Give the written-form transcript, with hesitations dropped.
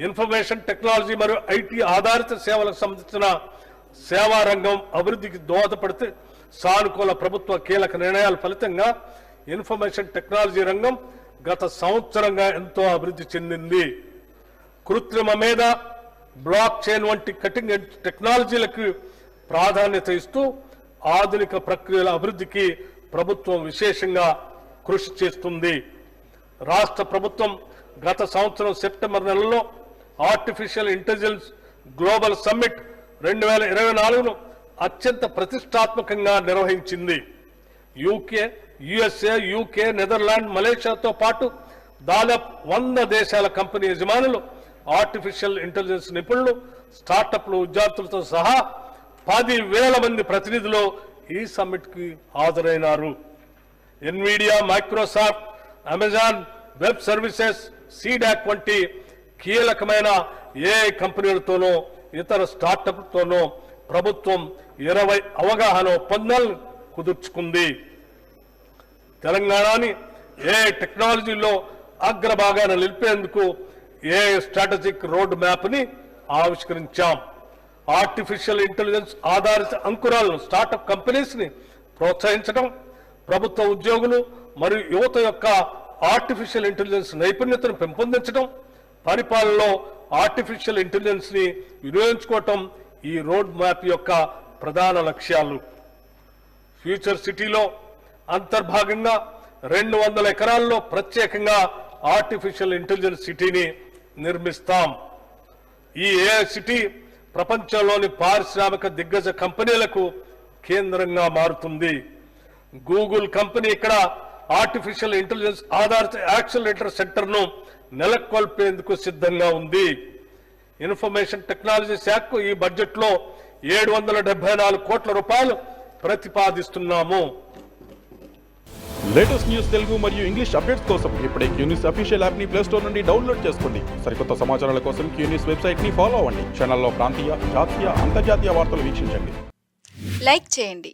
Information technology మరియు IT ఆధారిత సేవలకు సంబంధించిన సేవా రంగం అభివృద్ధికి దోహదపడితే సానుకూల ప్రభుత్వ కీలక నిర్ణయాల ఫలితంగా ఇన్ఫర్మేషన్ టెక్నాలజీ రంగం గత సంవత్సరంగా ఎంతో అభివృద్ధి చెందింది. కృత్రిమ మేధ, బ్లాక్ చైన్ వంటి కటింగ్ ఎడ్జ్ టెక్నాలజీలకు ప్రాధాన్యత ఇస్తూ ఆధునిక ప్రక్రియల అభివృద్ధికి ప్రభుత్వం విశేషంగా కృషి చేస్తుంది. రాష్ట్ర ప్రభుత్వం గత సంవత్సరం సెప్టెంబర్ నెలలో ఆర్టిఫిషియల్ ఇంటెలిజెన్స్ గ్లోబల్ సమ్మిట్ 2024ను అత్యంత ప్రతిష్టాత్మకంగా నిర్వహించింది. యుఎస్ఏ, యూకే, నెదర్లాండ్, మలేషియాతో పాటు దాదాపు 100 దేశాల కంపెనీ యజమానులు, ఆర్టిఫిషియల్ ఇంటెలిజెన్స్ నిపుణులు, స్టార్టప్లు, విద్యార్థులతో సహా 10,000 మంది ప్రతినిధులు ఈ సమ్మిట్ కి హాజరైనారు. Nvidia, Microsoft, Amazon web services, CDAC వంటి కీలకమైన ఏఐ కంపెనీలతోనూ ఇతర స్టార్టప్లతోనూ ప్రభుత్వం 20 అవగాహన ఒప్పందాలను కుదుర్చుకుంది. తెలంగాణని ఏఐ టెక్నాలజీలో అగ్రభాగాన నిలిపేందుకు ఏఐ స్ట్రాటజిక్ రోడ్ మ్యాప్ ని ఆవిష్కరించాం. ఆర్టిఫిషియల్ ఇంటెలిజెన్స్ ఆధారిత అంకురాలను, స్టార్టప్ కంపెనీస్ ని ప్రోత్సహించడం, ప్రభుత్వ ఉద్యోగులు మరియు యువత యొక్క ఆర్టిఫిషియల్ ఇంటెలిజెన్స్ నైపుణ్యతను పెంపొందించడం, పరిపాలనలో ఆర్టిఫిషియల్ ఇంటెలిజెన్స్ ని వినియోగించుకోవటం ఈ రోడ్ మ్యాప్ యొక్క ప్రధాన లక్ష్యాలు. ఫ్యూచర్ సిటీలో అంతర్భాగంగా 200 ఎకరాల్లో ప్రత్యేకంగా ఆర్టిఫిషియల్ ఇంటెలిజెన్స్ సిటీని నిర్మిస్తాం. ఈ ఏఐ సిటీ ప్రపంచంలోని పారిశ్రామిక దిగ్గజ కంపెనీలకు కేంద్రంగా మారుతుంది. గూగుల్ కంపెనీ ఇక్కడ ఆర్టిఫిషియల్ ఇంటెలిజెన్స్ ఆధారిత యాక్సిలరేటర్ సెంటర్ ను నెలకొల్పేందుకు సిద్ధంగా ఉంది. ఇన్ఫర్మేషన్ టెక్నాలజీ శాఖకు ఈ బడ్జెట్ లో 774 కోట్ల రూపాయలు ప్రతిపాదిస్తున్నాము. లేటెస్ట్ న్యూస్ తెలుగు మరియు ఇంగ్లీష్ అప్డేట్స్ కోసం ఇప్పుడే క్యూన్యూస్ అఫీషియల్ యాప్ ని ప్లే స్టోర్ నుండి డౌన్లోడ్ చేసుకోండి. సరికొత్త సమాచారాల కోసం క్యూన్యూస్ వెబ్సైట్ ని ఫాలో అవ్వండి. ఛానల్లో ప్రాంతీయ, జాతీయ, అంతర్జాతీయ వార్తలు వీక్షించండి. లైక్ చేయండి.